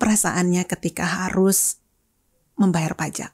perasaannya ketika harus membayar pajak?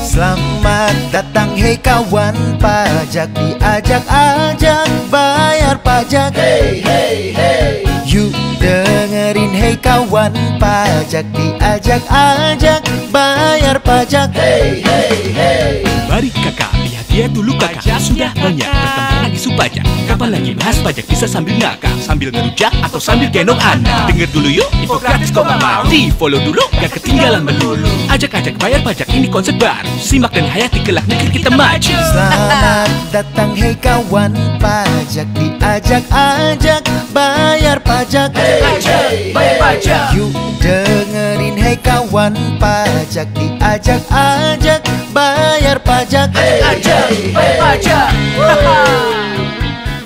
Selamat datang hei kawan pajak, diajak-ajak bayar pajak. Hey hey hey, yuk dengerin hei kawan pajak, diajak-ajak bayar pajak. Hey hey hey, Mari kakak, lihat dia dulu kakak. Sudah banyak perkembangan isu pajak. Kapan lagi bahas pajak bisa sambil ngakak, sambil ngerujak atau sambil gendong anak. Dengar dulu yuk, info gratis kok gak mau. Di follow dulu, gak ketinggalan melulu. Ajak-ajak bayar pajak, ini konsep baru. Simak dan hayati kelak negeri kita maju. selamat datang hei kawan pajak, diajak-ajak bayar pajak. Hey hey, bayar pajak. yuk dengerin hei kawan pajak, diajak-ajak bayar pajak. Ajak, bayar pajak.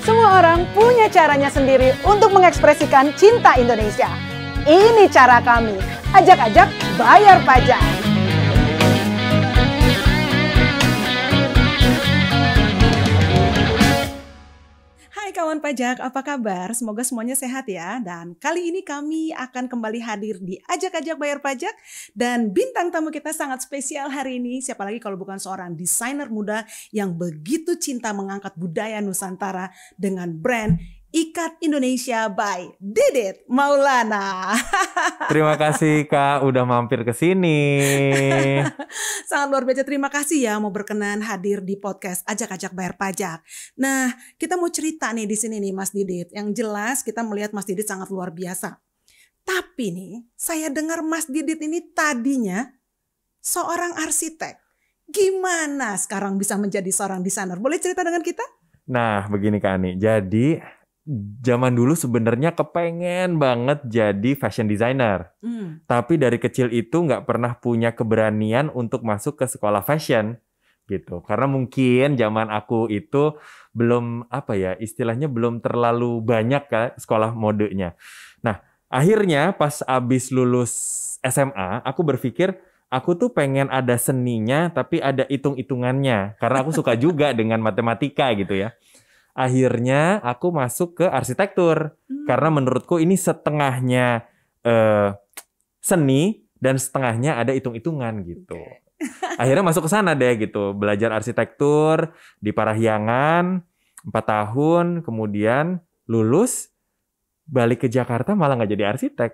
Semua orang punya caranya sendiri untuk mengekspresikan cinta Indonesia. Ini cara kami, ajak-ajak bayar pajak. Hai kawan pajak, apa kabar? Semoga semuanya sehat ya. Dan kali ini kami akan kembali hadir di Ajak-Ajak Bayar Pajak. Dan bintang tamu kita sangat spesial hari ini. Siapa lagi kalau bukan seorang desainer muda yang begitu cinta mengangkat budaya Nusantara dengan brand Ikat Indonesia by Didit Maulana. Terima kasih Kak udah mampir ke sini. Sangat luar biasa, terima kasih ya mau berkenan hadir di podcast Ajak-Ajak Bayar Pajak. Nah, kita mau cerita nih di sini nih Mas Didit. Yang jelas kita melihat Mas Didit sangat luar biasa. Tapi nih, saya dengar Mas Didit ini tadinya seorang arsitek. Gimana sekarang bisa menjadi seorang desainer? Boleh cerita dengan kita? Nah, begini Kak Ani. Jadi zaman dulu sebenarnya kepengen banget jadi fashion designer. Tapi dari kecil itu nggak pernah punya keberanian untuk masuk ke sekolah fashion gitu. Karena mungkin zaman aku itu belum istilahnya belum terlalu banyak kan sekolah modenya. Nah, akhirnya pas abis lulus SMA, aku berpikir aku tuh pengen ada seninya tapi ada hitung-hitungannya. Karena aku suka juga dengan matematika gitu ya. Akhirnya aku masuk ke arsitektur. Karena menurutku ini setengahnya seni dan setengahnya ada hitung-hitungan gitu. Akhirnya masuk ke sana deh gitu. Belajar arsitektur di Parahyangan 4 tahun. Kemudian lulus, balik ke Jakarta malah nggak jadi arsitek.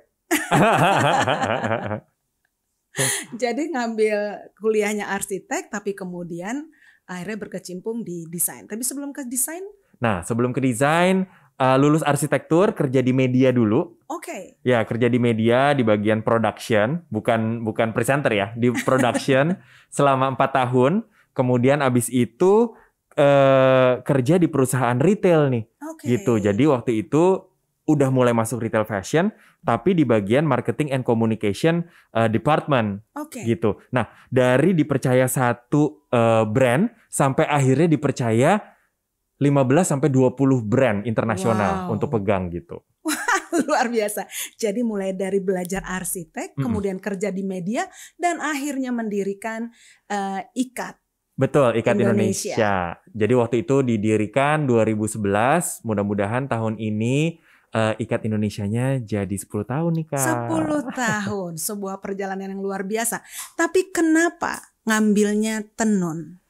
Jadi ngambil kuliahnya arsitek tapi kemudian akhirnya berkecimpung di desain. Tapi sebelum ke desain? Nah, sebelum ke desain, lulus arsitektur, kerja di media dulu. Oke. Ya, kerja di media di bagian production, bukan presenter ya, di production selama 4 tahun. Kemudian abis itu kerja di perusahaan retail nih. Gitu. Jadi waktu itu udah mulai masuk retail fashion, tapi di bagian marketing and communication department. Gitu. Nah, dari dipercaya satu brand sampai akhirnya dipercaya 15-20 brand internasional untuk pegang gitu. Luar biasa. Jadi mulai dari belajar arsitek, kemudian kerja di media, dan akhirnya mendirikan Ikat. Betul, Ikat Indonesia. Jadi waktu itu didirikan 2011, mudah-mudahan tahun ini Ikat Indonesianya jadi 10 tahun nih Kak. 10 tahun, sebuah perjalanan yang luar biasa. Tapi kenapa ngambilnya tenun?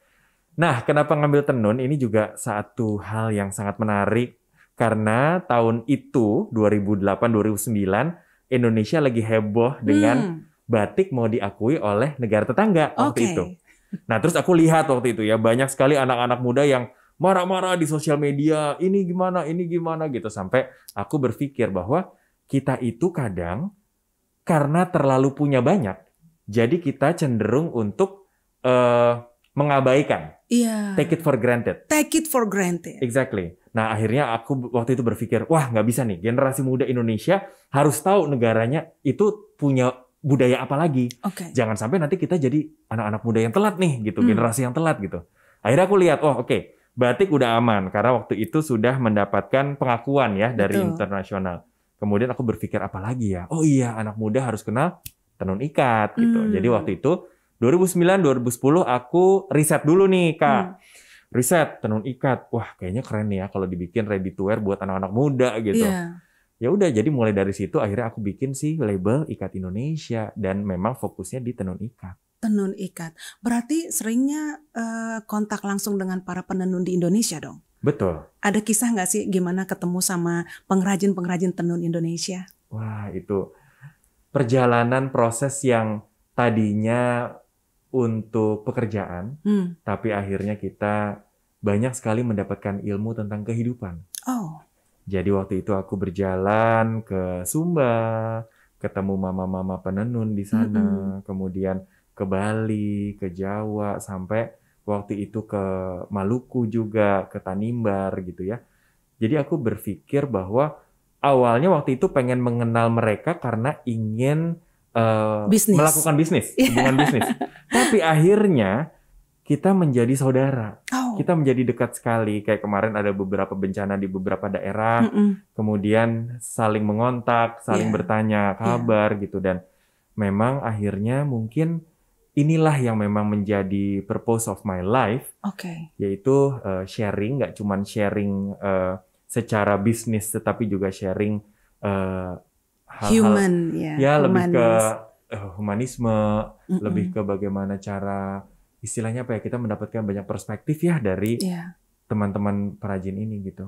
Nah, kenapa ngambil tenun? Ini juga satu hal yang sangat menarik. Karena tahun itu, 2008-2009, Indonesia lagi heboh dengan batik mau diakui oleh negara tetangga waktu itu. Nah, terus aku lihat waktu itu ya, banyak sekali anak-anak muda yang marah-marah di sosial media, ini gimana gitu. Sampai aku berpikir bahwa kita itu kadang karena terlalu punya banyak, jadi kita cenderung untuk mengabaikan. Iya. Take it for granted. Take it for granted. Exactly. Nah, akhirnya aku waktu itu berpikir, wah nggak bisa nih, generasi muda Indonesia harus tahu negaranya itu punya budaya apa lagi. Jangan sampai nanti kita jadi anak-anak muda yang telat nih, gitu, generasi yang telat gitu. Akhirnya aku lihat, batik udah aman karena waktu itu sudah mendapatkan pengakuan ya dari internasional. Kemudian aku berpikir apa lagi ya? Oh iya, anak muda harus kenal tenun ikat gitu. Jadi waktu itu 2009-2010 aku riset dulu nih Kak. Riset tenun ikat. Wah, kayaknya keren nih ya kalau dibikin ready to wear buat anak-anak muda gitu. ya udah, jadi mulai dari situ akhirnya aku bikin sih label Ikat Indonesia dan memang fokusnya di tenun ikat. Tenun ikat. Berarti seringnya kontak langsung dengan para penenun di Indonesia dong? Betul. Ada kisah nggak sih gimana ketemu sama pengrajin-pengrajin tenun Indonesia? Wah, itu perjalanan proses yang tadinya untuk pekerjaan, tapi akhirnya kita banyak sekali mendapatkan ilmu tentang kehidupan. Oh. Jadi waktu itu aku berjalan ke Sumba, ketemu mama-mama penenun di sana, kemudian ke Bali, ke Jawa, sampai waktu itu ke Maluku juga, ke Tanimbar gitu ya. Jadi aku berpikir bahwa awalnya waktu itu pengen mengenal mereka karena ingin melakukan bisnis, hubungan bisnis. Tapi akhirnya kita menjadi saudara, kita menjadi dekat sekali. Kayak kemarin ada beberapa bencana di beberapa daerah, kemudian saling mengontak, saling bertanya kabar gitu. Dan memang akhirnya mungkin inilah yang memang menjadi purpose of my life, yaitu sharing, nggak cuma sharing secara bisnis, tetapi juga sharing hal-hal lebih ke humanisme, lebih ke bagaimana cara, istilahnya apa ya, kita mendapatkan banyak perspektif ya dari teman-teman perajin ini gitu.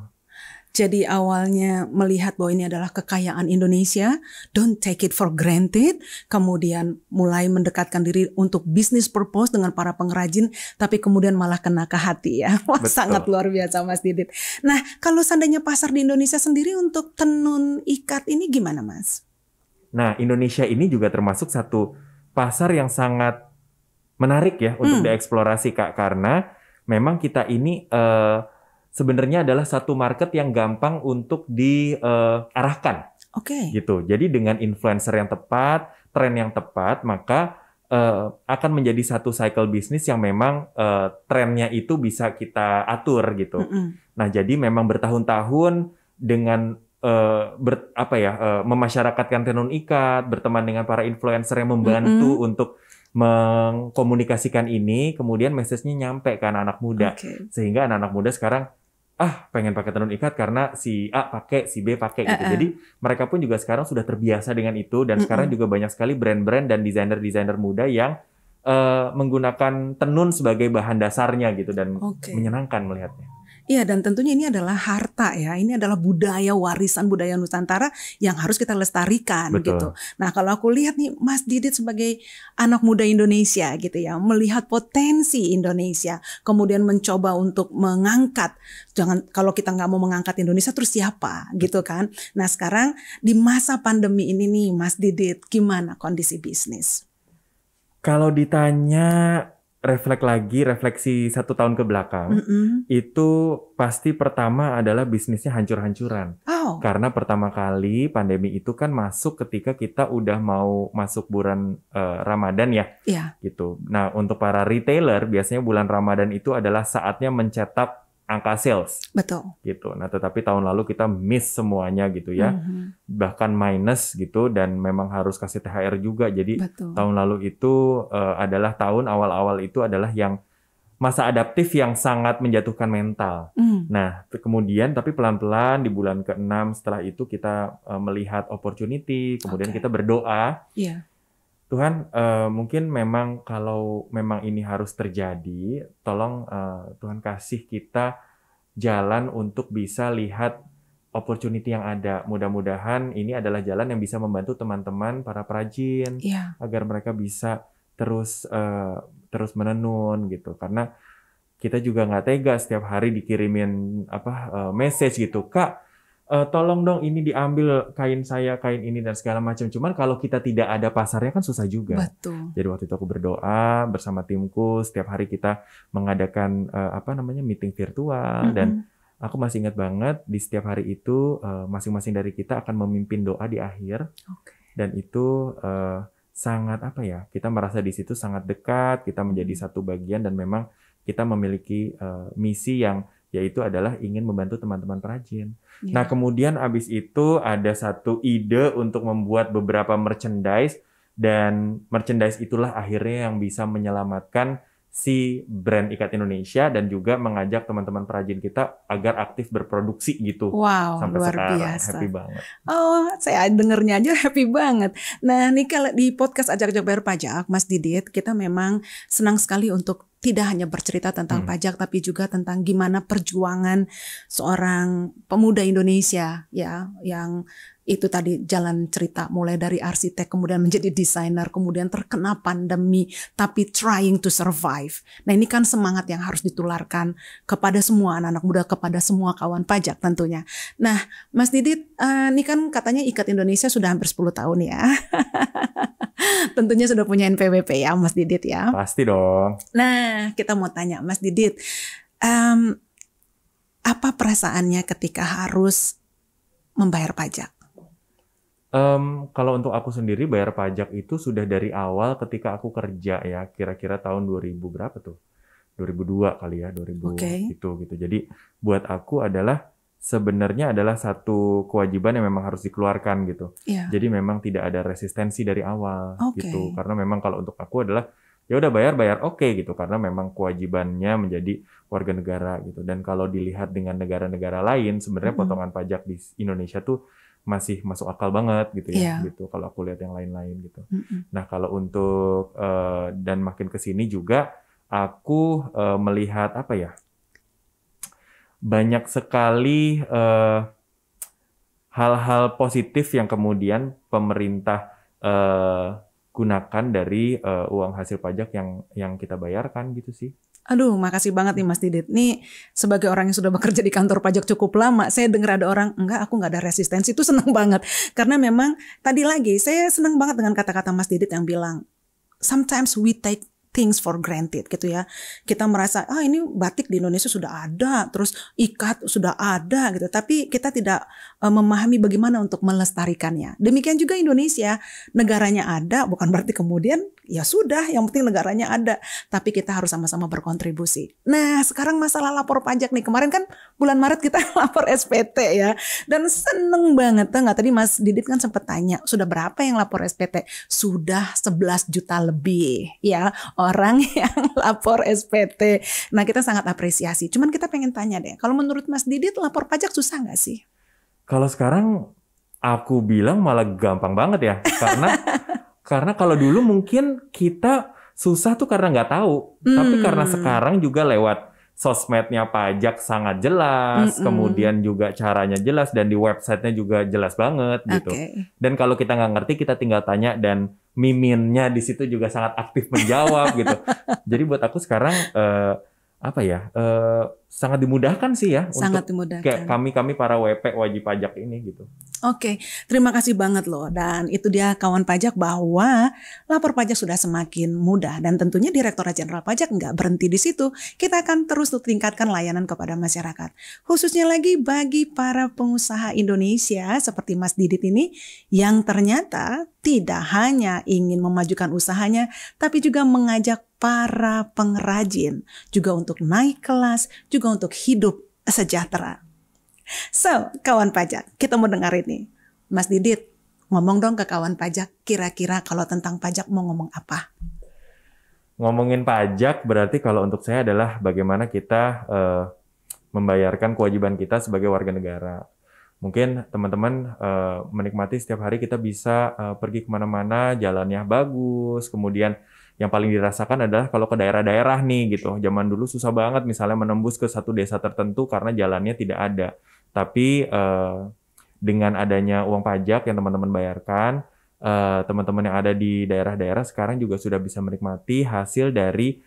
Jadi awalnya melihat bahwa ini adalah kekayaan Indonesia, don't take it for granted, kemudian mulai mendekatkan diri untuk business purpose dengan para pengrajin, tapi kemudian malah kena ke hati ya. Wah, sangat luar biasa Mas Didit. Nah, kalau seandainya pasar di Indonesia sendiri untuk tenun ikat ini gimana Mas? Nah, Indonesia ini juga termasuk satu pasar yang sangat menarik ya untuk dieksplorasi Kak, karena memang kita ini sebenarnya adalah satu market yang gampang untuk diarahkan. Gitu. Jadi dengan influencer yang tepat, tren yang tepat, maka akan menjadi satu cycle bisnis yang memang trennya itu bisa kita atur gitu. Nah, jadi memang bertahun-tahun dengan memasyarakatkan tenun ikat, berteman dengan para influencer yang membantu untuk mengkomunikasikan ini, kemudian message-nya nyampe ke anak-anak muda. Sehingga anak-anak muda sekarang pengen pakai tenun ikat karena si A pakai, si B pakai gitu. Jadi mereka pun juga sekarang sudah terbiasa dengan itu, dan sekarang juga banyak sekali brand-brand dan desainer-desainer muda yang menggunakan tenun sebagai bahan dasarnya gitu, dan menyenangkan melihatnya. Iya, dan tentunya ini adalah harta ya, ini adalah budaya, warisan budaya Nusantara yang harus kita lestarikan gitu. Nah, kalau aku lihat nih Mas Didit sebagai anak muda Indonesia gitu ya, melihat potensi Indonesia, kemudian mencoba untuk mengangkat, kalau kita nggak mau mengangkat Indonesia terus siapa gitu kan. Nah, sekarang di masa pandemi ini nih Mas Didit, gimana kondisi bisnis? Kalau ditanya refleksi 1 tahun ke belakang, itu pasti pertama adalah bisnisnya hancur-hancuran. Karena pertama kali pandemi itu kan masuk ketika kita udah mau masuk bulan Ramadan ya. Gitu. Nah, untuk para retailer biasanya bulan Ramadan itu adalah saatnya mencetak angka sales. Gitu. Nah, tetapi tahun lalu kita miss semuanya gitu ya. Bahkan minus gitu, dan memang harus kasih THR juga. Jadi tahun lalu itu adalah tahun awal-awal itu adalah yang masa adaptif yang sangat menjatuhkan mental. Nah, kemudian tapi pelan-pelan di bulan ke-6 setelah itu kita melihat opportunity, kemudian kita berdoa. Tuhan, mungkin memang kalau memang ini harus terjadi, tolong Tuhan kasih kita jalan untuk bisa lihat opportunity yang ada. Mudah-mudahan ini adalah jalan yang bisa membantu teman-teman para perajin agar mereka bisa terus menenun gitu. Karena kita juga nggak tega setiap hari dikirimin message gitu, Kak, tolong dong ini diambil kain saya, kain ini dan segala macam. Cuman kalau kita tidak ada pasarnya kan susah juga. Jadi waktu itu aku berdoa bersama timku, setiap hari kita mengadakan meeting virtual, dan aku masih ingat banget di setiap hari itu masing-masing dari kita akan memimpin doa di akhir. Dan itu sangat kita merasa di situ sangat dekat, kita menjadi satu bagian, dan memang kita memiliki misi yang yaitu adalah ingin membantu teman-teman perajin. Nah, kemudian abis itu ada satu ide untuk membuat beberapa merchandise, dan merchandise itulah akhirnya yang bisa menyelamatkan si brand Ikat Indonesia dan juga mengajak teman-teman perajin kita agar aktif berproduksi gitu. Wow, Sampai luar sekarang biasa. happy banget. Oh, saya dengernya aja happy banget. Nah, nih kalau di podcast Ajak-Ajak Bayar Pajak, Mas Didit, kita memang senang sekali untuk tidak hanya bercerita tentang pajak, tapi juga tentang gimana perjuangan seorang pemuda Indonesia ya, yang itu tadi jalan cerita mulai dari arsitek kemudian menjadi desainer, kemudian terkena pandemi tapi trying to survive. Nah, ini kan semangat yang harus ditularkan kepada semua anak-anak muda, kepada semua kawan pajak tentunya. Nah, Mas Didit, ini kan katanya Ikat Indonesia sudah hampir 10 tahun ya. Tentunya sudah punya NPWP ya Mas Didit ya. Pasti dong. Nah, kita mau tanya Mas Didit, apa perasaannya ketika harus membayar pajak? Kalau untuk aku sendiri bayar pajak itu sudah dari awal ketika aku kerja ya, kira-kira tahun 2000 berapa tuh? 2002 kali ya, 2000 gitu. Jadi buat aku sebenarnya adalah satu kewajiban yang memang harus dikeluarkan gitu. Yeah. Jadi memang tidak ada resistensi dari awal gitu. Karena memang kalau untuk aku adalah ya udah bayar oke gitu, karena memang kewajibannya menjadi warga negara gitu. Dan kalau dilihat dengan negara-negara lain sebenarnya potongan pajak di Indonesia tuh masih masuk akal banget gitu ya, gitu kalau aku lihat yang lain-lain gitu. Nah, kalau untuk dan makin ke sini juga aku melihat apa ya, banyak sekali hal-hal positif yang kemudian pemerintah gunakan dari uang hasil pajak yang kita bayarkan gitu sih. Aduh, makasih banget nih Mas Didit. Nih sebagai orang yang sudah bekerja di kantor pajak cukup lama, saya dengar ada orang, enggak, aku nggak ada resistensi, itu seneng banget. Karena memang tadi lagi, saya seneng banget dengan kata-kata Mas Didit yang bilang, sometimes we take things for granted gitu ya. Kita merasa, ini batik di Indonesia sudah ada, terus ikat sudah ada gitu. Tapi kita tidak memahami bagaimana untuk melestarikannya. Demikian juga Indonesia, negaranya ada, bukan berarti kemudian ya sudah, yang penting negaranya ada. Tapi kita harus sama-sama berkontribusi. Nah, sekarang masalah lapor pajak nih. Kemarin kan bulan Maret kita lapor SPT ya. Dan seneng banget. Nggak, tadi Mas Didit kan sempat tanya, sudah berapa yang lapor SPT? Sudah 11 juta lebih ya orang yang lapor SPT. Nah, kita sangat apresiasi. Cuman kita pengen tanya deh, kalau menurut Mas Didit lapor pajak susah nggak sih? Kalau sekarang aku bilang malah gampang banget ya. Karena kalau dulu mungkin kita susah tuh karena nggak tahu. Tapi karena sekarang juga lewat sosmednya pajak sangat jelas, kemudian juga caranya jelas, dan di websitenya juga jelas banget gitu. Dan kalau kita nggak ngerti, kita tinggal tanya, dan miminnya di situ juga sangat aktif menjawab gitu. Jadi buat aku sekarang sangat dimudahkan sih ya, sangat untuk dimudahkan. Kayak kami para WP wajib pajak ini gitu. Oke, terima kasih banget loh. Dan itu dia kawan pajak, bahwa lapor pajak sudah semakin mudah. Dan tentunya Direktorat Jenderal Pajak nggak berhenti di situ. Kita akan terus tingkatkan layanan kepada masyarakat. Khususnya lagi bagi para pengusaha Indonesia seperti Mas Didit ini, yang ternyata tidak hanya ingin memajukan usahanya, tapi juga mengajak para pengrajin juga untuk naik kelas, juga untuk hidup sejahtera. So, kawan pajak, kita mau dengar ini. Mas Didit, ngomong dong ke kawan pajak, kira-kira kalau tentang pajak mau ngomong apa? Ngomongin pajak berarti kalau untuk saya adalah bagaimana kita membayarkan kewajiban kita sebagai warga negara. Mungkin teman-teman menikmati setiap hari kita bisa pergi kemana-mana, jalannya bagus, kemudian yang paling dirasakan adalah kalau ke daerah-daerah nih gitu. Zaman dulu susah banget misalnya menembus ke satu desa tertentu karena jalannya tidak ada. Tapi dengan adanya uang pajak yang teman-teman bayarkan, teman-teman yang ada di daerah-daerah sekarang juga sudah bisa menikmati hasil dari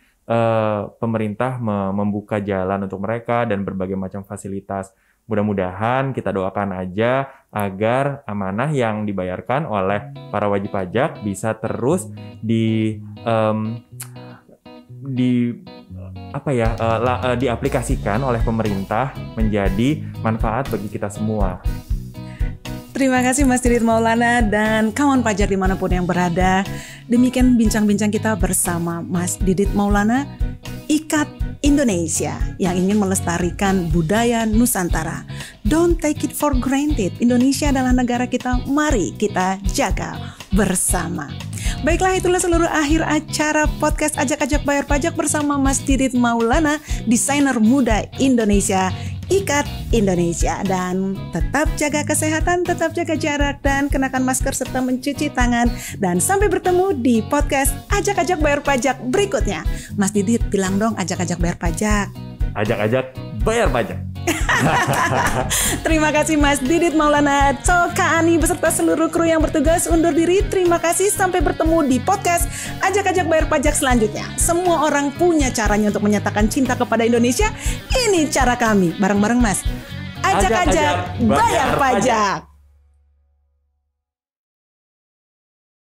pemerintah membuka jalan untuk mereka dan berbagai macam fasilitas. Mudah-mudahan kita doakan aja agar amanah yang dibayarkan oleh para wajib pajak bisa terus diaplikasikan oleh pemerintah menjadi manfaat bagi kita semua. Terima kasih Mas Didit Maulana dan kawan pajak dimanapun yang berada. Demikian bincang-bincang kita bersama Mas Didit Maulana, Ikat Indonesia, yang ingin melestarikan budaya Nusantara. Don't take it for granted. Indonesia adalah negara kita, mari kita jaga bersama. Baiklah, itulah seluruh akhir acara podcast Ajak-Ajak Bayar Pajak bersama Mas Didit Maulana, desainer muda Indonesia, Ikat Indonesia. Dan tetap jaga kesehatan, tetap jaga jarak, dan kenakan masker serta mencuci tangan. Dan sampai bertemu di podcast Ajak-Ajak Bayar Pajak berikutnya. Mas Didit, bilang dong ajak-ajak bayar pajak. Ajak-ajak bayar pajak. Terima kasih Mas Didit Maulana. So, Kak Ani beserta seluruh kru yang bertugas undur diri. Terima kasih, sampai bertemu di podcast Ajak-Ajak Bayar Pajak selanjutnya. Semua orang punya caranya untuk menyatakan cinta kepada Indonesia. Ini cara kami, bareng-bareng Mas. Ajak-ajak bayar pajak.